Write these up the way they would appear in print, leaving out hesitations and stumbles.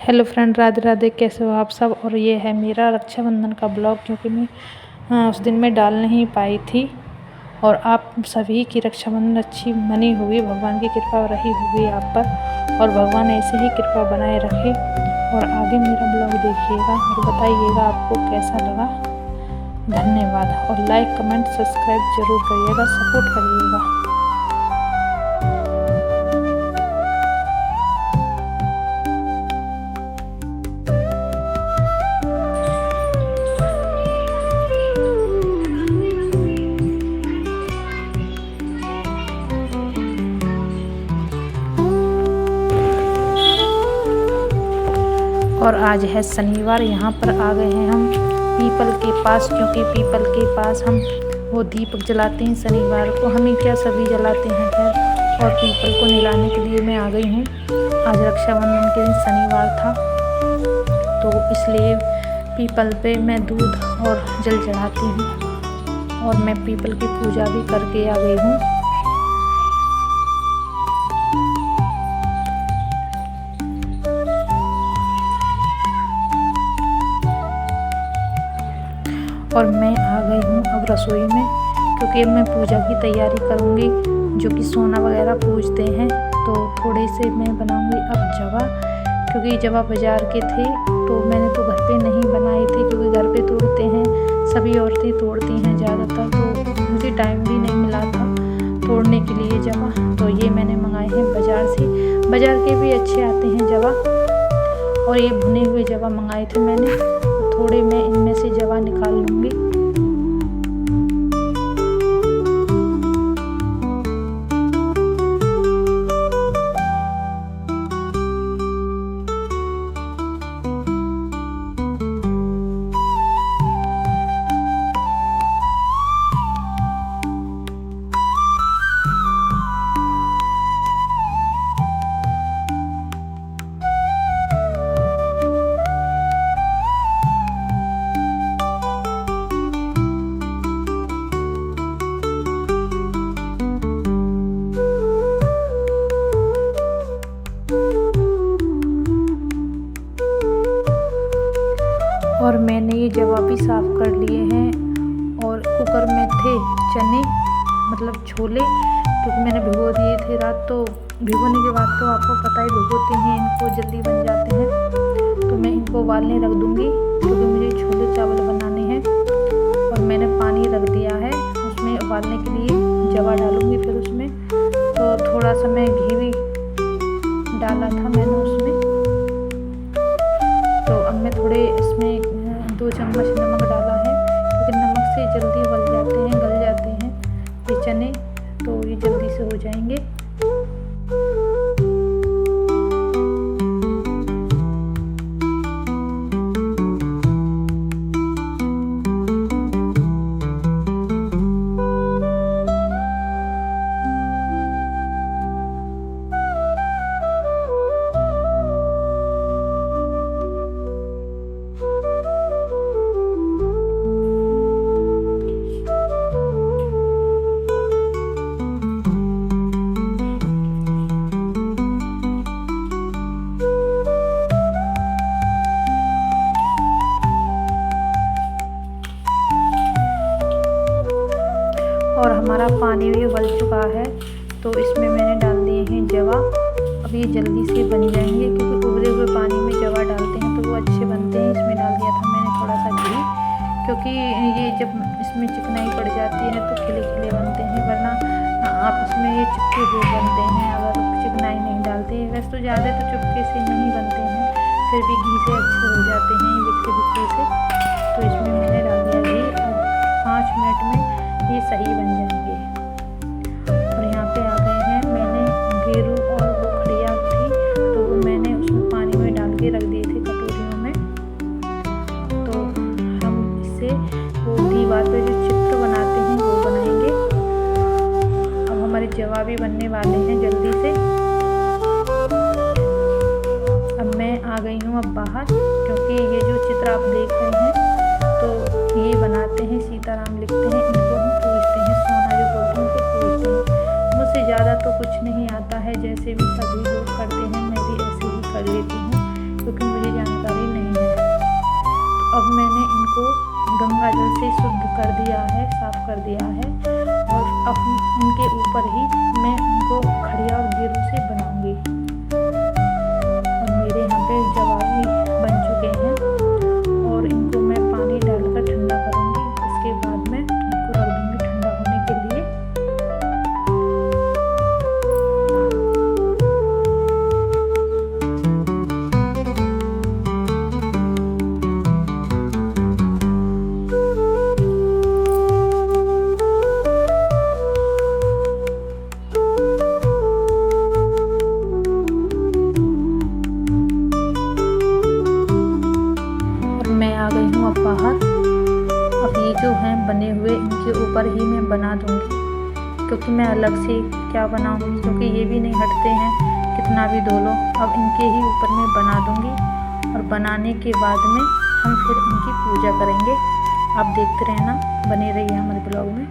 Hello friend, Radhe Radhe. कैसे हो आप सब। और ये है मेरा रक्षाबंधन का ब्लॉग, क्योंकि मैं उस दिन में डाल नहीं पाई थी। और आप सभी की रक्षाबंधन अच्छी मनी होगी, भगवान की कृपा रही होगी आप पर, और भगवान ऐसे ही कृपा बनाए रखे। और आगे मेरा ब्लॉग देखिएगा और बताइएगा आपको कैसा लगा। धन्यवाद। और लाइक कमेंट सब्सक्राइब जरूर करिएगा, सपोर्ट करिएगा। और आज है शनिवार। यहाँ पर आ गए हैं हम पीपल के पास, क्योंकि पीपल के पास हम वो दीपक जलाते हैं शनिवार को। हम ही क्या, सभी जलाते हैं खैर। और पीपल को नहलाने के लिए मैं आ गई हूँ। आज रक्षाबंधन के दिन शनिवार था, तो इसलिए पीपल पे मैं दूध और जल चढ़ाती हूँ। और मैं पीपल की पूजा भी करके आ गई हूँ। और मैं आ गई हूँ अब रसोई में, क्योंकि अब मैं पूजा की तैयारी करूँगी, जो कि सोना वगैरह पूजते हैं। तो थोड़े से मैं बनाऊँगी अब जवा, क्योंकि जवा बाज़ार के थे, तो मैंने तो घर पे नहीं बनाए थे, क्योंकि घर पे तोड़ते हैं, सभी औरतें तोड़ती हैं ज़्यादातर। तो मुझे टाइम भी नहीं मिला था तोड़ने के लिए जवा, तो ये मैंने मंगाए हैं बाज़ार से। बाज़ार के भी अच्छे आते हैं जवा। और ये भुने हुए जवा मंगाए थे मैंने। थोड़े मैं इनमें से जवा निकाल लूँगी। और मैंने ये जवा भी साफ़ कर लिए हैं। और कुकर में थे चने, मतलब छोले, क्योंकि मैंने भिगो दिए थे रात। तो भिगोने के बाद तो आपको पता ही, भिगोते हैं इनको जल्दी बन जाते हैं। तो मैं इनको उबालने रख दूँगी, क्योंकि मुझे छोले चावल बनाने हैं। और मैंने पानी रख दिया है उसमें उबालने के लिए। जवा डालूँगी फिर उसमें। तो थोड़ा सा मैं घी भी डाला था मैंने उसमें। तो अब मैं थोड़े इसमें 2 चम्मच नमक डाला है, क्योंकि नमक से जल्दी उबल जाते हैं, गल जाते हैं ये चने, तो ये जल्दी से हो जाएंगे। और हमारा पानी भी उबल चुका है, तो इसमें मैंने डाल दिए हैं जवा। अब ये जल्दी से बन जाएंगे, क्योंकि उबले हुए पानी में जवा डालते हैं तो वो अच्छे बनते हैं। इसमें डाल दिया था मैंने थोड़ा सा घी, क्योंकि ये जब इसमें चिकनाई पड़ जाती है तो खिले खिले बनते हैं, वरना आप इसमें ये चिपके हुए बनते हैं अगर चिकनाई नहीं डालते। वैसे तो ज़्यादा तो चुपके से नहीं बनते हैं, फिर भी घी से अच्छे हो जाते हैं बिखरे बिखरे से। तो इसमें मैंने डाल दिया घी। और 5 मिनट में ये सही बन जाएंगे। और यहाँ पे आ गए हैं, मैंने गेरू और वो खड़िया थी, तो वो मैंने उसमें पानी में डाल के रख दिए थे कटोरियों में। तो हम इससे वो दीवार पे जो चित्र बनाते हैं वो बनाएंगे। अब हमारे जवा भी बनने वाले हैं जल्दी से। अब मैं आ गई हूँ अब बाहर, क्योंकि ये जो चित्र आप देख रहे हैं, तो ये बनाते हैं, सीताराम लिखते हैं, इनको हम पूजते हैं, सोना जो बोलते हैं उनको पूजते हैं। मुझसे ज़्यादा तो कुछ नहीं आता है, जैसे भी सभी लोग करते हैं मैं भी ऐसे ही कर लेती हूँ, क्योंकि मुझे गंगा जल से शुद्ध कर दिया है, साफ कर दिया है। और अब उनके ऊपर ही मैं उनको खड़िया और गेरू से बनाऊंगी। और मेरे यहाँ पे जवा भी बन चुके हैं और इनको मैं पानी डालकर ठंडा करूँगी। उसके बाद में इनको रख दूँगी ठंडा होने के लिए। आ गई हूँ अब बाहर। अब ये जो हैं बने हुए इनके ऊपर ही मैं बना दूँगी, क्योंकि मैं अलग से क्या बनाऊँगी, क्योंकि ये भी नहीं हटते हैं कितना भी धो लो। अब इनके ही ऊपर मैं बना दूँगी और बनाने के बाद में हम फिर इनकी पूजा करेंगे। आप देखते रहना, बने रहिए हमारे ब्लॉग में।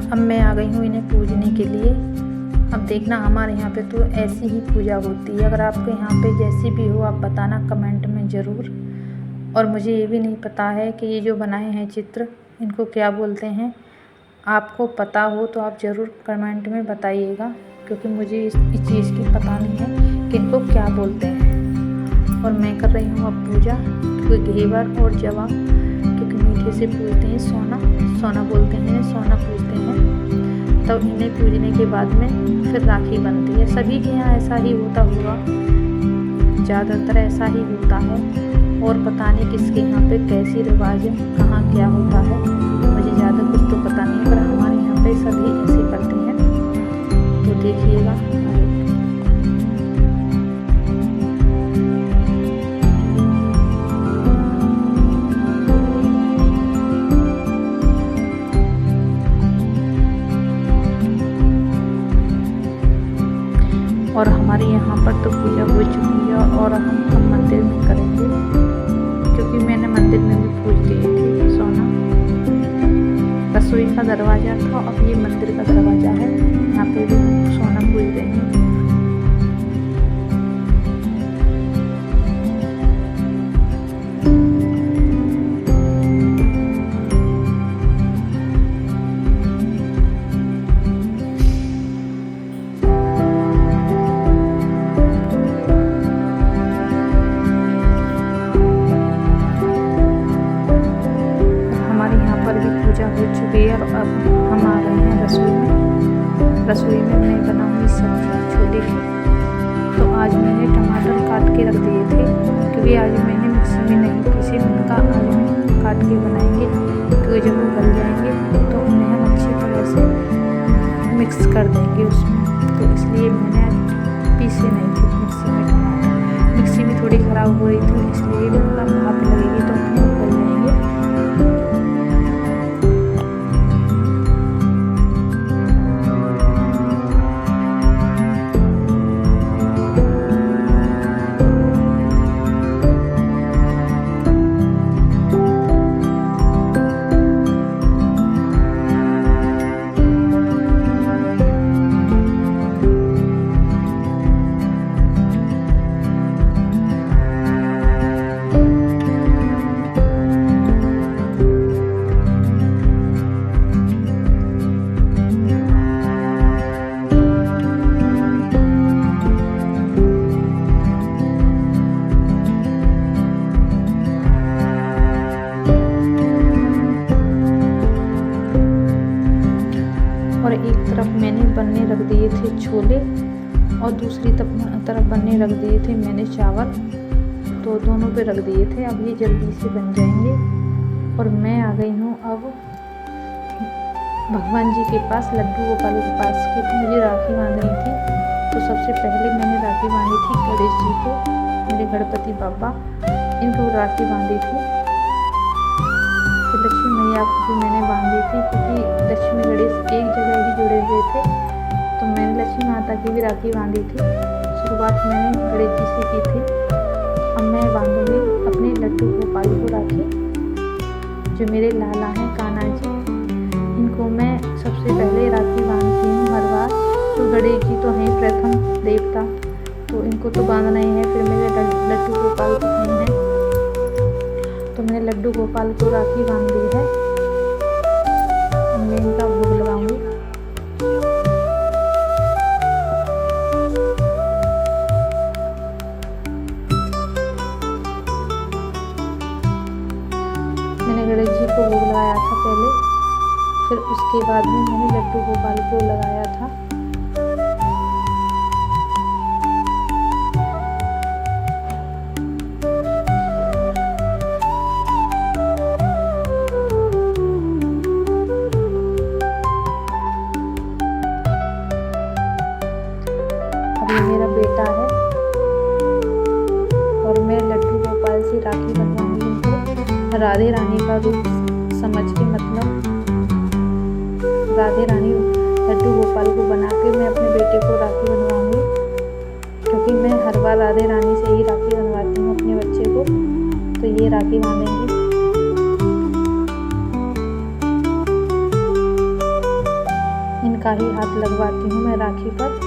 अब मैं आ गई हूँ इन्हें पूजने के लिए। अब देखना हमारे यहाँ पे तो ऐसी ही पूजा होती है। अगर आपके यहाँ पे जैसी भी हो आप बताना कमेंट में ज़रूर। और मुझे ये भी नहीं पता है कि ये जो बनाए हैं चित्र इनको क्या बोलते हैं। आपको पता हो तो आप ज़रूर कमेंट में बताइएगा, क्योंकि मुझे इस चीज़ की पता नहीं है कि इनको क्या बोलते हैं। और मैं कर रही हूँ अब पूजा। कोई घेवर और जवा, क्योंकि मीठे से पूजते हैं, सोना बोलते हैं, सोना पूजते हैं। तब इन्हें पूजने के बाद में फिर राखी बनती है। सभी के यहाँ ऐसा ही होता होगा, ज़्यादातर ऐसा ही होता है। और पता नहीं किसके यहाँ पे कैसी रिवाज है, कहाँ क्या होता है, मुझे ज़्यादा कुछ तो पता नहीं, पर हमारे यहाँ पे सभी ऐसे करते हैं। तो देखिएगा। और हमारे यहाँ पर तो पूजा हो चुकी है और हम मंदिर में करेंगे, क्योंकि मैंने मंदिर में भी पूज दिए थे सोना। रसोई का दरवाज़ा था, अब ये मंदिर का दरवाज़ा है, यहाँ पे भी सोना पूज देंगे। पूजा हो चुकी है और अब हम आ गए हैं रसोई में। रसोई में मैं बनाऊंगी सब्जी छोले की। तो आज मैंने टमाटर काट के रख दिए थे, क्योंकि आज मैंने मिक्सी में नहीं पीसे, मैंने कहा आज हम काट के बनाएंगे, क्योंकि जब वो गल जाएंगे तो उन्हें हम अच्छी तरह से मिक्स कर देंगे उसमें। तो इसलिए मैंने पीसे नहीं थे मिक्सी में टमाटर। मिक्सी भी थोड़ी ख़राब हो रही थी, इसलिए मैंने भाप लगेगी तो अपने गल जाएंगे। और एक तरफ मैंने बनने रख दिए थे छोले और दूसरी तरफ बनने रख दिए थे मैंने चावल। तो दोनों पे रख दिए थे, अब ये जल्दी से बन जाएंगे। और मैं आ गई हूँ अब भगवान जी के पास, लड्डू गोपाल के पास, क्योंकि मुझे राखी बांधनी थी। तो सबसे पहले मैंने राखी बांधी थी गणेश जी को, मेरे गणपति बाबा, इनको राखी बांधी थी। फिर लक्ष्मी मैया को भी मैंने बांधी थी, क्योंकि लक्ष्मी गणेश एक जगह ही जुड़े हुए थे। तो मैंने लक्ष्मी माता की भी राखी बांधी थी। शुरुआत मैंने गणेश जी से की थी। अब मैं बांधूंगी अपने लड्डू गोपाल को राखी, जो मेरे लाला हैं कान्हा जी। इनको मैं सबसे पहले राखी बांधती हूँ हर बार। तो गणेश जी तो हैं प्रथम देवता, तो इनको तो बांधना ही है। फिर मेरे लड्डू गोपाल को हैं, तो मैंने लड्डू गोपाल को राखी बांध दी है। मैं इनका भोग लगाऊंगी। मैंने गणेश जी को भोग लगाया था पहले, फिर उसके बाद में मैंने लड्डू गोपाल को लगाया था। ये मेरा बेटा है और मैं लड्डू गोपाल से राखी बनवाऊंगी इनको राधे रानी का रूप समझ के, मतलब राधे रानी लड्डू गोपाल को बना के मैं अपने बेटे को राखी बनवाऊंगी, क्योंकि मैं हर बार राधे रानी से ही राखी बनवाती हूँ अपने बच्चे को। तो ये राखी बांधेंगी। इनका ही हाथ लगवाती हूँ मैं राखी पर।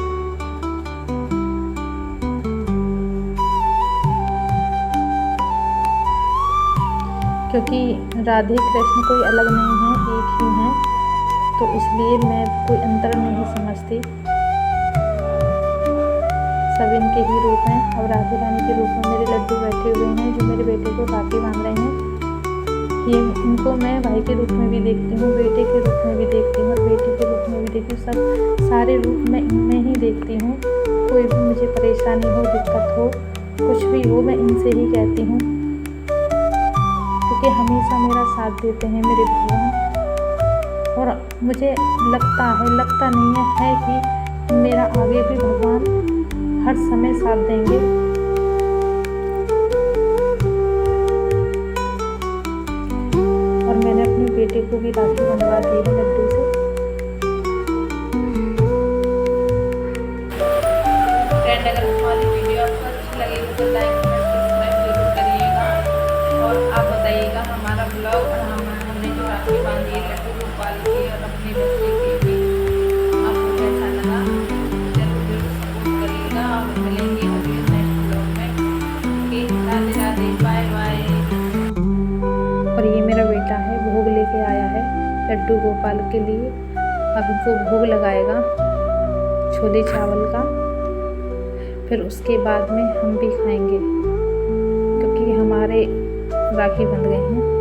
क्योंकि राधे कृष्ण कोई अलग नहीं है, एक ही हैं, तो इसलिए मैं कोई अंतर नहीं समझती। सब इनके ही रूप हैं। अब राधे रानी के रूप में मेरे लड्डू बैठे हुए हैं, जो मेरे बेटे को राखी बांध रहे हैं। ये इनको मैं भाई के रूप में भी देखती हूँ, बेटे के रूप में भी देखती हूँ और बेटी के रूप में भी देखती हूँ। सब सारे रूप मैं इनमें ही देखती हूँ। कोई भी मुझे परेशानी हो, दिक्कत हो, कुछ भी हो, मैं इनसे ही कहती हूँ, क्योंकि हमेशा मेरा साथ देते हैं मेरे भगवान। और मुझे लगता नहीं है कि मेरा आगे भी भगवान हर समय साथ देंगे। और मैंने अपने बेटे को भी राखी बंधवा दी है लड्डू से। लाइक कमेंट सब्सक्राइब जरूर करिएगा। और आप बताइएगा हमारा ब्लॉग और हमने जो राखी बांधी है लड्डू गोपाल की और अपने बच्चे की भी आपको कैसा लगा, जरूर जरूर सपोर्ट करिएगा। और मिलेंगे अगले नेक्स्ट ब्लॉग में। Okay, Radhe Radhe, bye bye. और ये मेरा बेटा है, भोग लेके आया है लड्डू गोपाल के लिए। अब इनको भोग लगाएगा छोले चावल का, फिर उसके बाद में हम भी खाएंगे क्योंकि हमारे राखी बंध गए हैं।